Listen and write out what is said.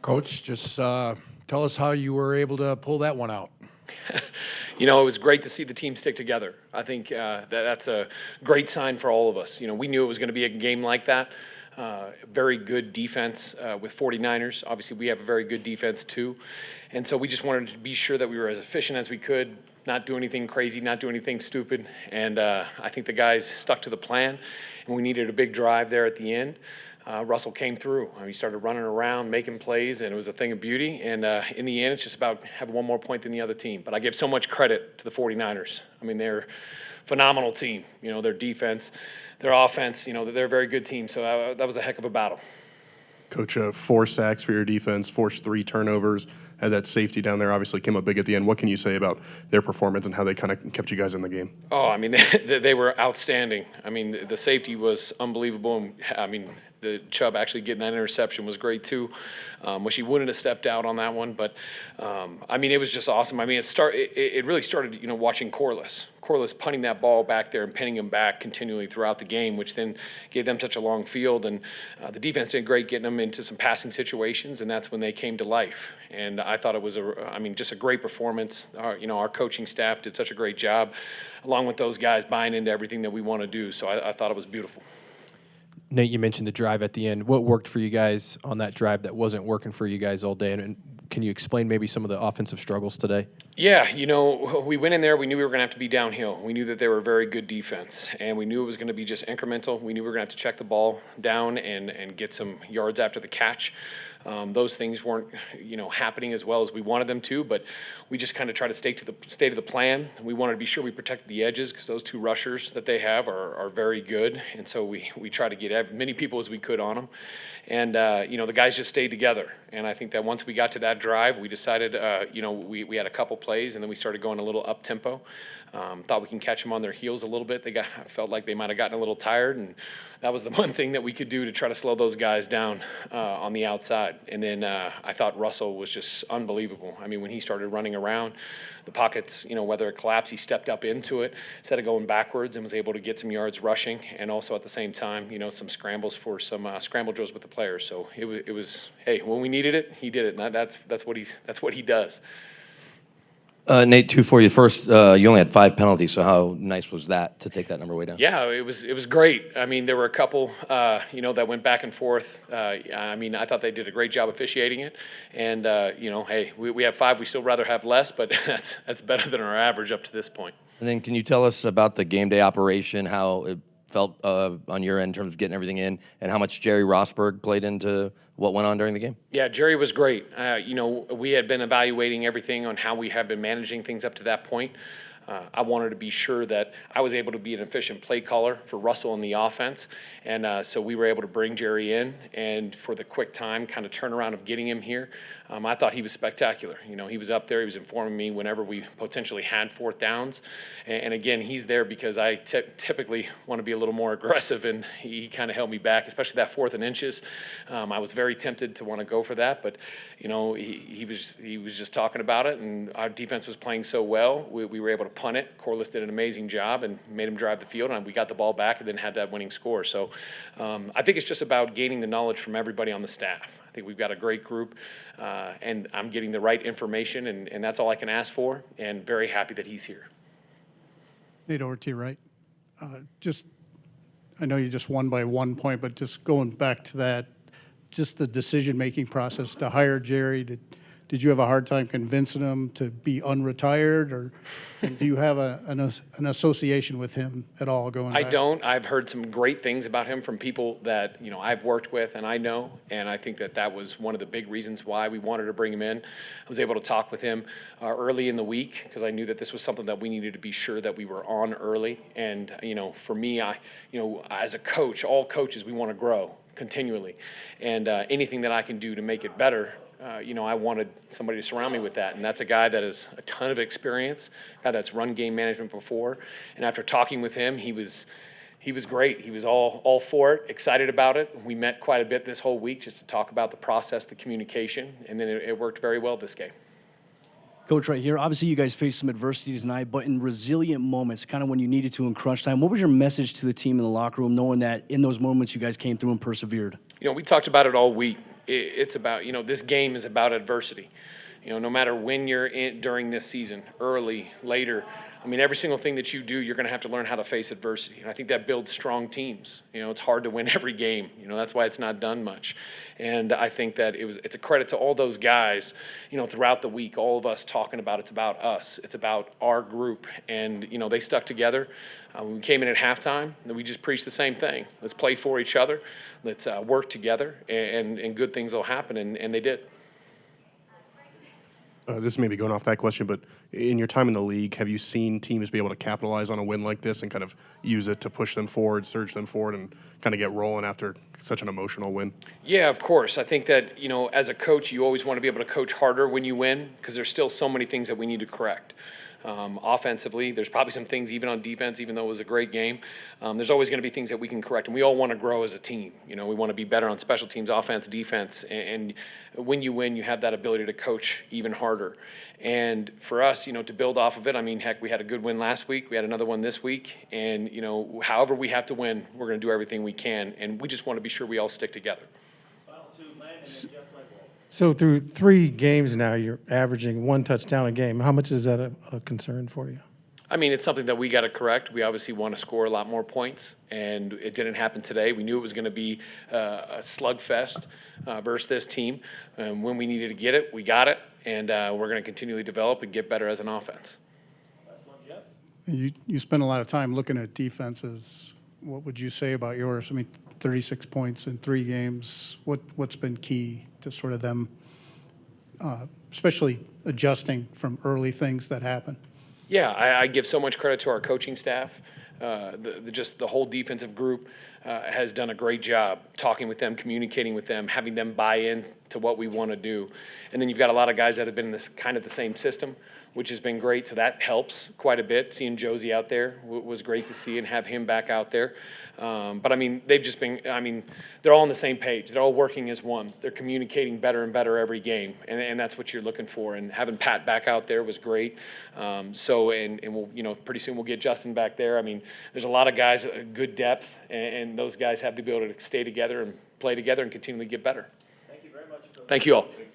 Coach, just tell us how you were able to pull that one out. It was great to see the team stick together. I think that's a great sign for all of us. We knew it was going to be a game like that. Very good defense with 49ers. Obviously, we have a very good defense too. And so we just wanted to be sure that we were as efficient as we could, not do anything crazy, not do anything stupid. And I think the guys stuck to the plan, and we needed a big drive there at the end. Russell came through. He started running around, making plays, and it was a thing of beauty. And in the end, it's just about having one more point than the other team. But I give so much credit to the 49ers. I mean, they're a phenomenal team. Their defense, their offense, they're a very good team. So that was a heck of a battle. Coach, 4 sacks for your defense, forced 3 turnovers, had that safety down there, obviously came up big at the end. What can you say about their performance and how they kind of kept you guys in the game? Oh, I mean, they were outstanding. I mean, the safety was unbelievable. I mean, the Chubb actually getting that interception was great too. Wish he wouldn't have stepped out on that one, but I mean, it was just awesome. I mean, it really started, watching Corliss punting that ball back there and pinning him back continually throughout the game, which then gave them such a long field. And the defense did great getting them into some passing situations, and that's when they came to life. And I thought it was just a great performance. Our coaching staff did such a great job, along with those guys buying into everything that we want to do. So I thought it was beautiful. Nate, you mentioned the drive at the end. What worked for you guys on that drive that wasn't working for you guys all day? And can you explain maybe some of the offensive struggles today? Yeah, we went in there. We knew we were going to have to be downhill. We knew that they were a very good defense, and we knew it was going to be just incremental. We knew we were going to have to check the ball down and get some yards after the catch. Those things weren't, happening as well as we wanted them to, but we just kind of tried to stay to the plan. We wanted to be sure we protected the edges because those 2 rushers that they have are very good, and so we try to get as many people as we could on them. And, the guys just stayed together. And I think that once we got to that drive, we decided, we had a couple plays, and then we started going a little up-tempo. Thought we can catch them on their heels a little bit. I felt like they might have gotten a little tired, and that was the one thing that we could do to try to slow those guys down on the outside. And then I thought Russell was just unbelievable. I mean, when he started running around, the pockets, whether it collapsed, he stepped up into it instead of going backwards and was able to get some yards rushing, and also at the same time, some scrambles for some scramble drills with the players. So it was, hey, when we needed it, he did it, and that's what he does. Nate, 2 for you. First, you only had 5 penalties, so how nice was that to take that number way down? Yeah, it was great. I mean, there were a couple, that went back and forth. I thought they did a great job officiating it. And, hey, we have 5. We still rather have less, but that's better than our average up to this point. And then can you tell us about the game day operation, how it felt on your end in terms of getting everything in, and how much Jerry Rosberg played into what went on during the game? Yeah, Jerry was great. We had been evaluating everything on how we have been managing things up to that point. I wanted to be sure that I was able to be an efficient play caller for Russell in the offense. And so we were able to bring Jerry in, and for the quick time kind of turnaround of getting him here, I thought he was spectacular. He was up there. He was informing me whenever we potentially had 4th downs. And again, he's there because I typically want to be a little more aggressive, and he kind of held me back, especially that 4th and inches. I was very tempted to want to go for that, but he was just talking about it, and our defense was playing so well. We were able to punt it. Corliss did an amazing job and made him drive the field, and we got the ball back and then had that winning score. So I think it's just about gaining the knowledge from everybody on the staff. I think we've got a great group, and I'm getting the right information, and that's all I can ask for, and very happy that he's here. Nate, over to you, right? I know you just won by 1 point, but just going back to that, just the decision-making process to hire Jerry, did you have a hard time convincing him to be unretired, or do you have an association with him at all going back? I don't. I've heard some great things about him from people that I've worked with and I know, and I think that was one of the big reasons why we wanted to bring him in. I was able to talk with him early in the week because I knew that this was something that we needed to be sure that we were on early. And for me, as a coach, all coaches, we want to grow continually, and anything that I can do to make it better. I wanted somebody to surround me with that, and that's a guy that has a ton of experience, a guy that's run game management before. And after talking with him, he was great. He was all for it, excited about it. We met quite a bit this whole week just to talk about the process, the communication, and then it worked very well this game. Coach, right here, obviously you guys faced some adversity tonight, but in resilient moments, kind of when you needed to in crunch time, what was your message to the team in the locker room, knowing that in those moments you guys came through and persevered? We talked about it all week. It's about, this game is about adversity. No matter when you're in during this season, early, later, I mean, every single thing that you do, you're going to have to learn how to face adversity. And I think that builds strong teams. It's hard to win every game. That's why it's not done much. And I think that it's a credit to all those guys, throughout the week, all of us talking about it's about us. It's about our group. And, they stuck together. When we came in at halftime, and we just preached the same thing. Let's play for each other. Let's work together, and good things will happen. And they did. This may be going off that question, but in your time in the league, have you seen teams be able to capitalize on a win like this and kind of use it to push them forward, surge them forward, and kind of get rolling after such an emotional win? Yeah, of course. I think that, as a coach, you always want to be able to coach harder when you win because there's still so many things that we need to correct. Offensively, there's probably some things even on defense, even though it was a great game. There's always going to be things that we can correct, and we all want to grow as a team. We want to be better on special teams, offense, defense, and when you win, you have that ability to coach even harder. And for us, to build off of it, I mean, heck, we had a good win last week. We had another one this week, and however we have to win, we're going to do everything we can, and we just want to be sure we all stick together. So through 3 games now, you're averaging 1 touchdown a game. How much is that a concern for you? I mean, it's something that we got to correct. We obviously want to score a lot more points, and it didn't happen today. We knew it was going to be a slugfest versus this team. When we needed to get it, we got it, and we're going to continually develop and get better as an offense. You spend a lot of time looking at defenses. What would you say about yours? I mean, 36 points in 3 games. What's been key to sort of them, especially adjusting from early things that happen? Yeah, I give so much credit to our coaching staff. Just the whole defensive group has done a great job talking with them, communicating with them, having them buy in to what we want to do. And then you've got a lot of guys that have been in this kind of the same system, which has been great. So that helps quite a bit. Seeing Josie out there was great to see and have him back out there. But I mean, they've just been, they're all on the same page. They're all working as one. They're communicating better and better every game. And that's what you're looking for. And having Pat back out there was great. And we'll, pretty soon we'll get Justin back there. I mean, there's a lot of guys, good depth, and those guys have the ability to stay together and play together and continually get better. Thank you very much. Thank you all.